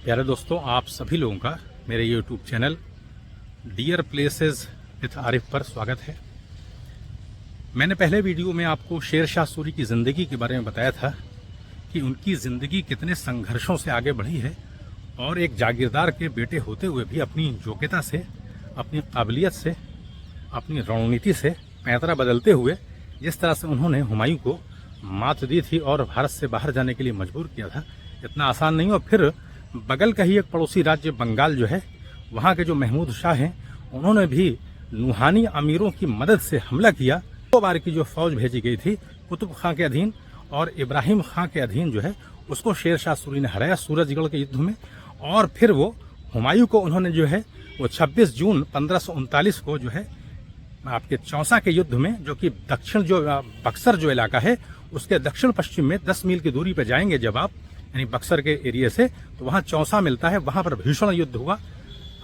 प्यारे दोस्तों, आप सभी लोगों का मेरे YouTube channel dear places with Arif पर स्वागत है। मैंने पहले वीडियो में आपको शेर शाह सूरी की ज़िंदगी के बारे में बताया था कि उनकी ज़िंदगी कितने संघर्षों से आगे बढ़ी है और एक जागीरदार के बेटे होते हुए भी अपनी योग्यता से, अपनी काबिलियत से, अपनी रणनीति से पैंतरा बदलते हुए जिस तरह से उन्होंने हुमायूं को मात दी थी और भारत से बाहर जाने के लिए मजबूर किया था, इतना आसान नहीं। और फिर बगल का ही एक पड़ोसी राज्य बंगाल जो है, वहाँ के जो महमूद शाह हैं, उन्होंने भी रूहानी अमीरों की मदद से हमला किया। 2 बार की जो फौज भेजी गई थी कुतुब खां के अधीन और इब्राहिम खां के अधीन जो है, उसको शेर शाह सूरी ने हराया सूरजगढ़ के युद्ध में। और फिर वो हुमायूं को उन्होंने जो है वो 26 जून 1539 को जो है आपके चौसा के युद्ध में, जो कि दक्षिण जो बक्सर जो इलाका है उसके दक्षिण पश्चिम में 10 मील की दूरी पर जाएंगे जब आप, यानी बक्सर के एरिया से, तो वहाँ चौसा मिलता है। वहाँ पर भीषण युद्ध हुआ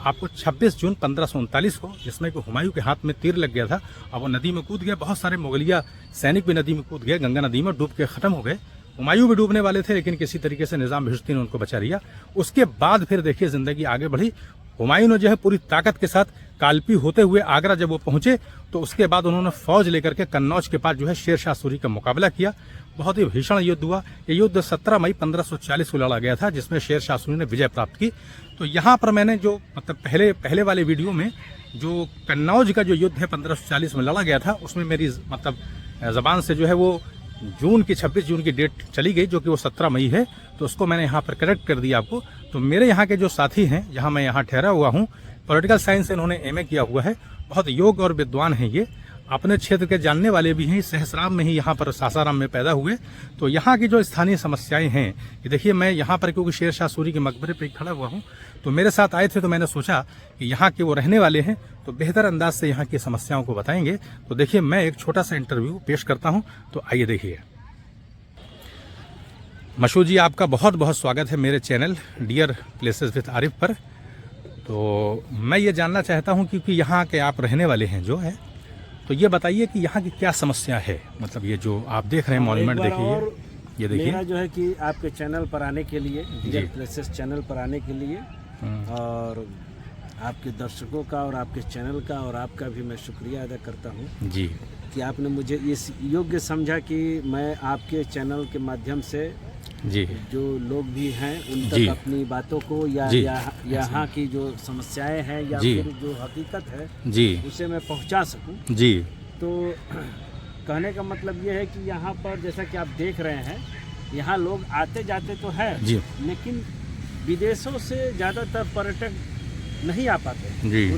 आपको 26 जून 1539 को, जिसमें कि हुमायूं के हाथ में तीर लग गया था। अब वो नदी में कूद गए, बहुत सारे मुगलिया सैनिक भी नदी में कूद गए, गंगा नदी में डूब के खत्म हो गए। हुमायूं भी डूबने वाले थे, लेकिन किसी तरीके से निजाम भिश्ती ने उनको बचा लिया। उसके बाद फिर देखिए जिंदगी आगे बढ़ी। हुमायूं ने जो है पूरी ताकत के साथ कालपी होते हुए आगरा जब वो पहुंचे, तो उसके बाद उन्होंने फौज लेकर के कन्नौज के पास जो है शेर शाह सूरी का मुकाबला किया। बहुत ही भीषण युद्ध हुआ। ये युद्ध 17 मई 1540 को लड़ा गया था, जिसमें शेर शाह सूरी ने विजय प्राप्त की। तो यहाँ पर मैंने जो मतलब पहले वाले वीडियो में जो कन्नौज का जो युद्ध है 1540 में लड़ा गया था, उसमें मेरी मतलब जबान से जो है वो जून की 26 जून की डेट चली गई, जो कि वो 17 मई है। तो उसको मैंने यहाँ पर करेक्ट कर दिया आपको। तो मेरे यहाँ के जो साथी हैं, जहाँ मैं यहाँ ठहरा हुआ हूँ, पॉलिटिकल साइंस से इन्होंने MA किया हुआ है, बहुत योग्य और विद्वान हैं ये, अपने क्षेत्र के जानने वाले भी हैं। सहसराम में ही यहाँ पर सासाराम में पैदा हुए। तो यहाँ की जो स्थानीय समस्याएं हैं, ये देखिए, मैं यहाँ पर क्योंकि शेर शाह सूरी के मकबरे पर खड़ा हुआ हूँ, तो मेरे साथ आए थे, तो मैंने सोचा कि यहाँ के वो रहने वाले हैं तो बेहतर अंदाज से यहाँ की समस्याओं को बताएंगे। तो देखिए, मैं एक छोटा सा इंटरव्यू पेश करता हूँ, तो आइए देखिए। मशहूर जी, आपका बहुत बहुत स्वागत है मेरे channel dear places with Arif पर। तो मैं ये जानना चाहता हूँ, क्योंकि यहाँ के आप रहने वाले हैं जो है, तो ये बताइए कि यहाँ की क्या समस्या है। मतलब ये जो आप देख रहे हैं मॉन्यूमेंट, देखिए, ये देखिए। मेरा जो है कि आपके चैनल पर आने के लिए, डियर प्लेसेस चैनल पर आने के लिए, और आपके दर्शकों का और आपके चैनल का और आपका भी मैं शुक्रिया अदा करता हूँ जी कि आपने मुझे इस योग्य समझा कि मैं आपके चैनल के माध्यम से जी जो लोग भी हैं उन तक अपनी बातों को या यहाँ की जो समस्याएं हैं या फिर जो हकीकत है जी उसे मैं पहुँचा सकूँ जी। तो कहने का मतलब ये है कि यहाँ पर जैसा कि आप देख रहे हैं, यहाँ लोग आते जाते तो है जी, लेकिन विदेशों से ज़्यादातर पर्यटक नहीं आ पाते जी।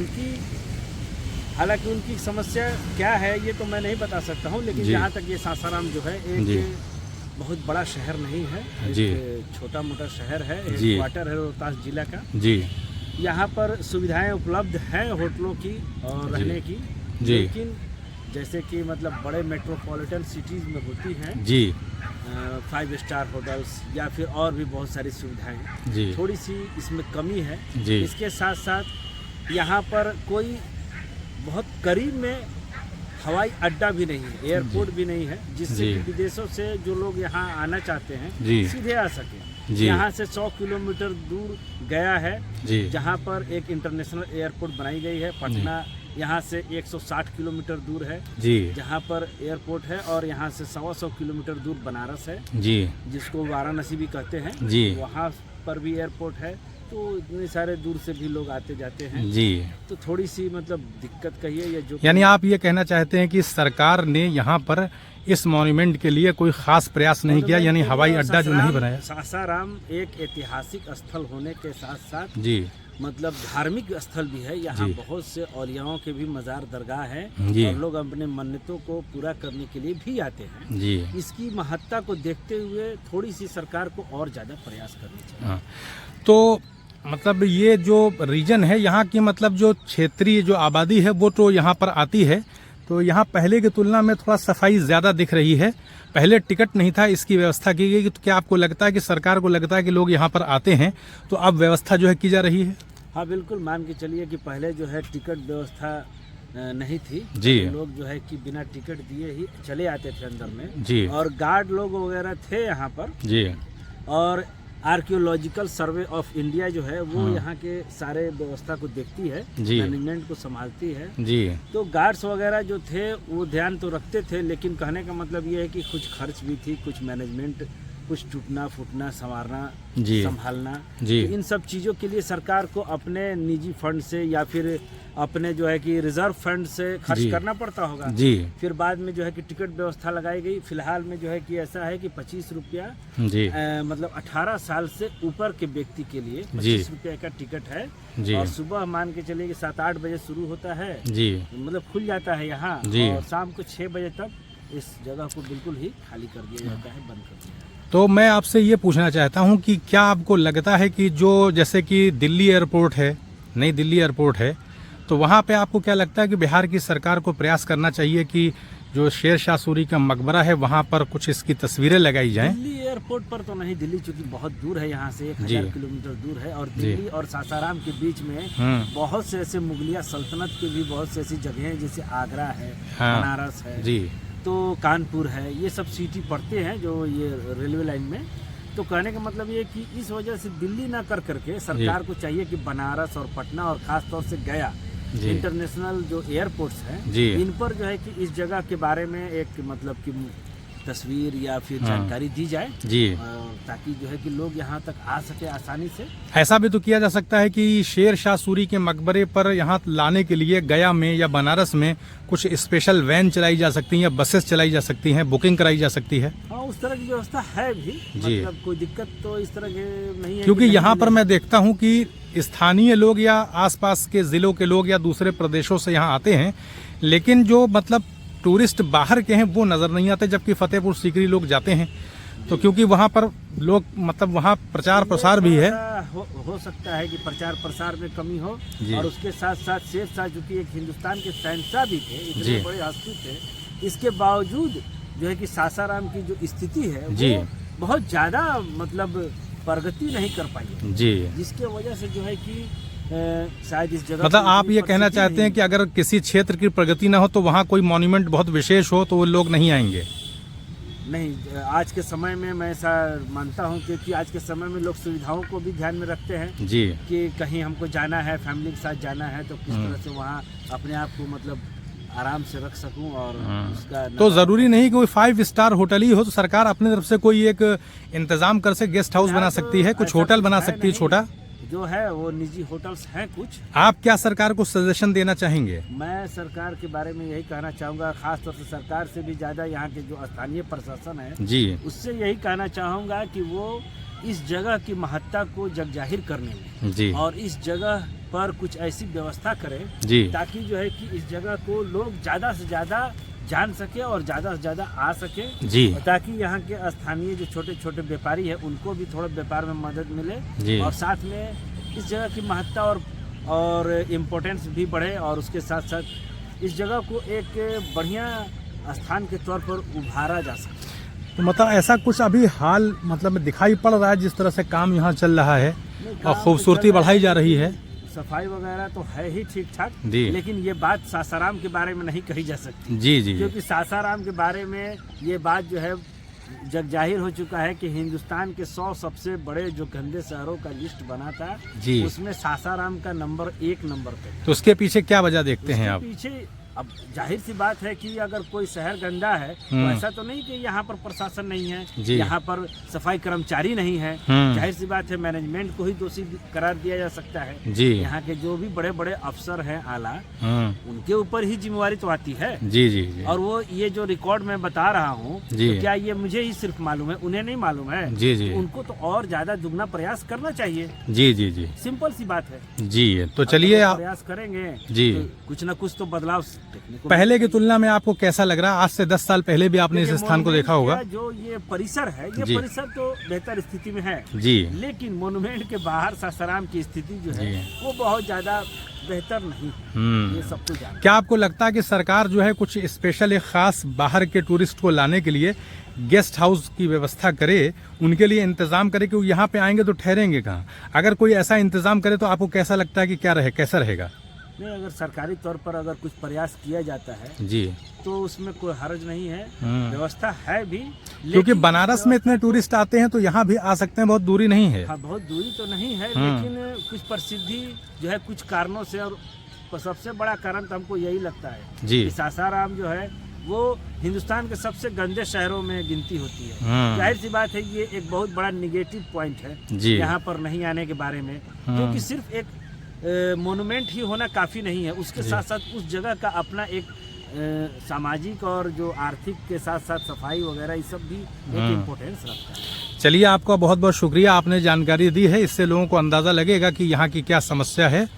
हालांकि उनकी समस्या क्या है ये तो मैं नहीं बता सकता हूँ, लेकिन यहाँ तक ये सासाराम जो है एक बहुत बड़ा शहर नहीं है, एक छोटा मोटा शहर है, हेडक्वार्टर है रोहतास जिला का जी। यहाँ पर सुविधाएं उपलब्ध हैं होटलों की और रहने की, लेकिन जैसे कि मतलब बड़े मेट्रोपॉलिटन सिटीज़ में होती हैं जी, 5 स्टार होटल्स या फिर और भी बहुत सारी सुविधाएं जी, थोड़ी सी इसमें कमी है जी। इसके साथ साथ यहाँ पर कोई बहुत करीब में हवाई अड्डा भी नहीं है, एयरपोर्ट भी नहीं है, जिससे कि विदेशों से जो लोग यहाँ आना चाहते हैं सीधे आ सके। यहाँ से 100 किलोमीटर दूर गया है, जहाँ पर एक इंटरनेशनल एयरपोर्ट बनाई गई है। पटना यहाँ से 160 किलोमीटर दूर है जहाँ पर एयरपोर्ट है, और यहाँ से 125 किलोमीटर दूर बनारस है जी, जिसको वाराणसी भी कहते हैं जी, वहाँ पर भी एयरपोर्ट है। तो इतने सारे दूर से भी लोग आते जाते हैं जी। तो थोड़ी सी मतलब दिक्कत कहिए या जो, यानी आप ये कहना चाहते हैं कि सरकार ने यहाँ पर इस मॉन्यूमेंट के लिए कोई खास प्रयास नहीं किया, यानी हवाई अड्डा जो नहीं बनाया। सासाराम एक ऐतिहासिक स्थल होने के साथ साथ जी मतलब धार्मिक स्थल भी है। यहाँ बहुत से औलियाओं के भी मजार दरगाह है और लोग अपने मन्नतों को पूरा करने के लिए भी आते हैं जी। इसकी महत्ता को देखते हुए थोड़ी सी सरकार को और ज्यादा प्रयास करनी चाहिए। तो मतलब ये जो रीजन है यहाँ की, मतलब जो क्षेत्रीय जो आबादी है वो तो यहाँ पर आती है, तो यहाँ पहले की तुलना में थोड़ा सफाई ज़्यादा दिख रही है। पहले टिकट नहीं था, इसकी व्यवस्था की गई। तो क्या आपको लगता है कि सरकार को लगता है कि लोग यहाँ पर आते हैं, तो अब व्यवस्था जो है की जा रही है? हाँ बिल्कुल, मान के चलिए कि पहले जो है टिकट व्यवस्था नहीं थी जी। लोग जो है कि बिना टिकट दिए ही चले आते थे अंदर में जी, और गार्ड लोग वगैरह थे यहाँ पर जी। और आर्कियोलॉजिकल सर्वे ऑफ इंडिया जो है वो यहाँ के सारे व्यवस्था को देखती है, मैनेजमेंट को संभालती है जी। तो गार्ड्स वगैरह जो थे वो ध्यान तो रखते थे, लेकिन कहने का मतलब ये है कि कुछ खर्च भी थी, कुछ मैनेजमेंट, कुछ टूटना फूटना संवारना संभालना जी। तो इन सब चीज़ों के लिए सरकार को अपने निजी फंड से या फिर अपने जो है कि रिजर्व फंड से खर्च करना पड़ता होगा जी। फिर बाद में जो है कि टिकट व्यवस्था लगाई गई। फिलहाल में जो है कि ऐसा है कि 25 रुपया मतलब 18 साल से ऊपर के व्यक्ति के लिए 25 रुपया का टिकट है जी। और सुबह मान के चलिए कि 7-8 बजे शुरू होता है जी, मतलब खुल जाता है यहाँ, और शाम को 6 बजे तक इस जगह को बिल्कुल ही खाली कर दिया जाता है, बंद कर दिया जाता है। तो मैं आपसे ये पूछना चाहता हूँ कि क्या आपको लगता है कि जो जैसे कि दिल्ली एयरपोर्ट है, नई दिल्ली एयरपोर्ट है, तो वहाँ पे आपको क्या लगता है कि बिहार की सरकार को प्रयास करना चाहिए कि जो शेर शाह सूरी का मकबरा है वहाँ पर कुछ इसकी तस्वीरें लगाई जाएं? दिल्ली एयरपोर्ट पर तो नहीं, दिल्ली चूंकि बहुत दूर है यहाँ से, 1000 किलोमीटर दूर है, और दिल्ली और सासाराम के बीच में बहुत से ऐसे मुगलिया सल्तनत के भी बहुत से ऐसी जगह हैं, जैसे आगरा है, बनारस है जी, तो कानपुर है, ये सब सिटी पड़ते हैं जो ये रेलवे लाइन में। तो कहने का मतलब ये कि इस वजह से दिल्ली ना कर करके सरकार को चाहिए कि बनारस और पटना और खास तौर से गया इंटरनेशनल जो एयरपोर्ट्स हैं इन पर जो है कि इस जगह के बारे में एक मतलब कि तस्वीर या फिर जानकारी दी जाए जी, ताकि जो है कि लोग यहाँ तक आ सके आसानी से। ऐसा भी तो किया जा सकता है कि शेर शाह सूरी के मकबरे पर यहाँ लाने के लिए गया में या बनारस में कुछ स्पेशल वैन चलाई जा सकती है या बसेस चलाई जा सकती हैं, बुकिंग कराई जा सकती है। हाँ, उस तरह की व्यवस्था है भी जी, मतलब कोई दिक्कत तो इस तरह के नहीं है, क्योंकि यहाँ पर मैं देखता हूँ कि स्थानीय लोग या आसपास के जिलों के लोग या दूसरे प्रदेशों से यहाँ आते हैं, लेकिन जो मतलब टूरिस्ट बाहर के हैं वो नज़र नहीं आते, जबकि फतेहपुर सीकरी लोग जाते हैं। तो क्योंकि वहाँ पर लोग मतलब वहाँ प्रचार प्रसार भी है, हो सकता है कि प्रचार प्रसार में कमी हो, और उसके साथ साथ शेर शाह जो कि एक हिंदुस्तान के शहंशाह भी थे, इतने बड़े हस्ती थे, इसके बावजूद जो है कि सासाराम की जो स्थिति है वो बहुत ज़्यादा मतलब प्रगति नहीं कर पाई जी, जिसके वजह से जो है कि शायद इस जगह मतलब आप ये कहना चाहते हैं कि अगर किसी क्षेत्र की प्रगति ना हो तो वहाँ कोई मॉन्यूमेंट बहुत विशेष हो तो वो लोग नहीं आएंगे? नहीं, आज के समय में मैं ऐसा मानता हूँ क्योंकि आज के समय में लोग सुविधाओं को भी ध्यान में रखते हैं जी, कि कहीं हमको जाना है, फैमिली के साथ जाना है, तो किस तरह से वहाँ अपने आप को मतलब आराम से रख सकूं। और उसका तो जरूरी नहीं कि कोई 5 स्टार होटल ही हो, तो सरकार अपनी तरफ से कोई एक इंतजाम कर से गेस्ट हाउस बना सकती है, कुछ होटल बना सकती है छोटा, जो है वो निजी होटल्स हैं कुछ। आप क्या सरकार को सजेशन देना चाहेंगे? मैं सरकार के बारे में यही कहना चाहूँगा, खास तौर से सरकार से भी ज़्यादा यहाँ के जो स्थानीय प्रशासन है जी, उससे यही कहना चाहूँगा कि वो इस जगह की महत्ता को जगजाहिर करने में जी, और इस जगह पर कुछ ऐसी व्यवस्था करें जी, ताकि जो है कि इस जगह को लोग ज़्यादा से ज़्यादा जान सके और ज़्यादा से ज़्यादा आ सके जी, ताकि यहाँ के स्थानीय जो छोटे छोटे व्यापारी है उनको भी थोड़ा व्यापार में मदद मिले जी, और साथ में इस जगह की महत्ता और इम्पोर्टेंस भी बढ़े, और उसके साथ साथ इस जगह को एक बढ़िया स्थान के तौर पर उभारा जा सके। तो मतलब ऐसा कुछ अभी हाल मतलब दिखाई पड़ रहा है जिस तरह से काम यहाँ चल रहा है और खूबसूरती बढ़ाई जा रही है, सफाई वगैरह तो है ही ठीक ठाक, लेकिन ये बात सासाराम के बारे में नहीं कही जा सकती जी जी, क्योंकि सासाराम के बारे में ये बात जो है जग जाहिर हो चुका है कि हिंदुस्तान के 100 सबसे बड़े जो गंदे शहरों का लिस्ट बना था जी, उसमें सासाराम का नंबर 1 नंबर पे। तो उसके पीछे क्या वजह देखते हैं आप? पीछे अब जाहिर सी बात है कि अगर कोई शहर गंदा है तो ऐसा तो नहीं कि यहाँ पर प्रशासन नहीं है, यहाँ पर सफाई कर्मचारी नहीं है, जाहिर सी बात है मैनेजमेंट को ही दोषी करार दिया जा सकता है जी, यहाँ के जो भी बड़े बड़े अफसर हैं आला उनके ऊपर ही जिम्मेवारी तो आती है जी, जी, जी, और वो ये जो रिकॉर्ड मैं बता रहा हूँ तो क्या ये मुझे ही सिर्फ मालूम है, उन्हें नहीं मालूम है जी, जी, उनको तो और ज्यादा दुगना प्रयास करना चाहिए जी जी जी, सिंपल सी बात है जी। तो चलिए आप प्रयास करेंगे जी, कुछ न कुछ तो बदलाव पहले की तुलना में आपको कैसा लग रहा है? आज से 10 साल पहले भी आपने इस स्थान को देखा होगा। जो ये परिसर है, ये परिसर तो बेहतर स्थिति में है जी, लेकिन मोनुमेंट के बाहर सासाराम की स्थिति जो है वो बहुत ज्यादा बेहतर नहीं, ये सब कुछ। क्या आपको लगता है कि सरकार जो है कुछ स्पेशल एक खास बाहर के टूरिस्ट को लाने के लिए गेस्ट हाउस की व्यवस्था करे, उनके लिए इंतजाम करे कि वो यहाँ पे आएंगे तो ठहरेंगे कहाँ? अगर कोई ऐसा इंतजाम करे तो आपको कैसा लगता है कि क्या कैसा रहेगा? नहीं, अगर सरकारी तौर पर अगर कुछ प्रयास किया जाता है जी तो उसमें कोई हर्ज नहीं है, व्यवस्था है भी। क्योंकि बनारस में इतने टूरिस्ट आते हैं तो यहाँ भी आ सकते हैं, बहुत दूरी नहीं है। हाँ, बहुत दूरी तो नहीं है, लेकिन कुछ प्रसिद्धि जो है कुछ कारणों से, और सबसे बड़ा कारण तो हमको यही लगता है जी कि सासाराम जो है वो हिंदुस्तान के सबसे गंदे शहरों में गिनती होती है। जाहिर सी बात है, ये एक बहुत बड़ा निगेटिव पॉइंट है यहाँ पर नहीं आने के बारे में, क्योंकि सिर्फ एक मोन्यूमेंट ही होना काफ़ी नहीं है, उसके साथ साथ उस जगह का अपना एक सामाजिक और जो आर्थिक के साथ साथ सफाई वगैरह ये सब भी एक इम्पोर्टेंस रखता है। चलिए, आपका बहुत बहुत शुक्रिया, आपने जानकारी दी है, इससे लोगों को अंदाज़ा लगेगा कि यहाँ की क्या समस्या है।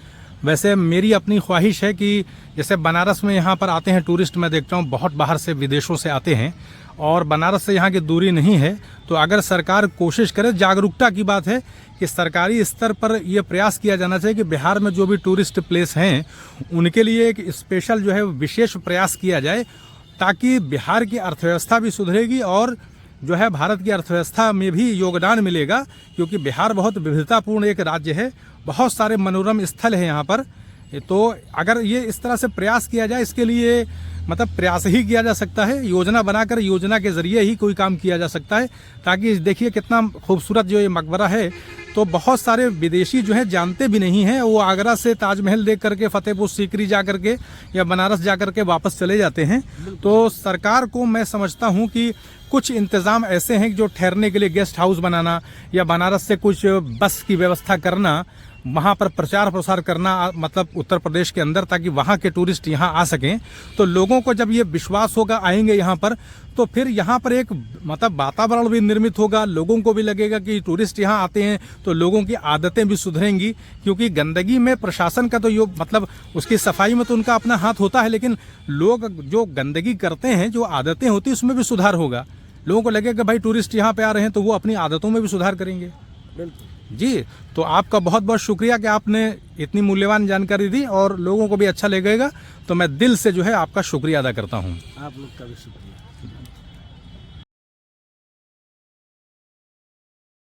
वैसे मेरी अपनी ख्वाहिश है कि जैसे बनारस में यहाँ पर आते हैं टूरिस्ट, मैं देखता हूँ बहुत बाहर से विदेशों से आते हैं, और बनारस से यहाँ की दूरी नहीं है, तो अगर सरकार कोशिश करे, जागरूकता की बात है कि सरकारी स्तर पर यह प्रयास किया जाना चाहिए कि बिहार में जो भी टूरिस्ट प्लेस हैं उनके लिए एक स्पेशल जो है विशेष प्रयास किया जाए, ताकि बिहार की अर्थव्यवस्था भी सुधरेगी और जो है भारत की अर्थव्यवस्था में भी योगदान मिलेगा, क्योंकि बिहार बहुत विविधतापूर्ण एक राज्य है, बहुत सारे मनोरम स्थल हैं यहाँ पर। तो अगर ये इस तरह से प्रयास किया जाए, इसके लिए मतलब प्रयास ही किया जा सकता है, योजना बनाकर योजना के जरिए ही कोई काम किया जा सकता है, ताकि देखिए कितना खूबसूरत जो ये मकबरा है, तो बहुत सारे विदेशी जो है जानते भी नहीं हैं, वो आगरा से ताजमहल देख करके फतेहपुर सीकरी जा करके या बनारस जा करके वापस चले जाते हैं। तो सरकार को मैं समझता हूँ कि कुछ इंतज़ाम ऐसे हैं जो ठहरने के लिए गेस्ट हाउस बनाना, या बनारस से कुछ बस की व्यवस्था करना, वहाँ पर प्रचार प्रसार करना, मतलब उत्तर प्रदेश के अंदर, ताकि वहाँ के टूरिस्ट यहाँ आ सकें। तो लोगों को जब ये विश्वास होगा, आएंगे यहाँ पर, तो फिर यहाँ पर एक मतलब वातावरण भी निर्मित होगा, लोगों को भी लगेगा कि टूरिस्ट यहाँ आते हैं, तो लोगों की आदतें भी सुधरेंगी। क्योंकि गंदगी में प्रशासन का तो यो मतलब उसकी सफाई में तो उनका अपना हाथ होता है, लेकिन लोग जो गंदगी करते हैं, जो आदतें होती हैं, उसमें भी सुधार होगा। लोगों को लगेगा भाई टूरिस्ट यहाँ पे आ रहे हैं, तो वो अपनी आदतों में भी सुधार करेंगे। बिल्कुल जी, तो आपका बहुत बहुत शुक्रिया कि आपने इतनी मूल्यवान जानकारी दी और लोगों को भी अच्छा लगेगा, तो मैं दिल से जो है आपका शुक्रिया अदा करता हूँ। आप लोग का भी शुक्रिया।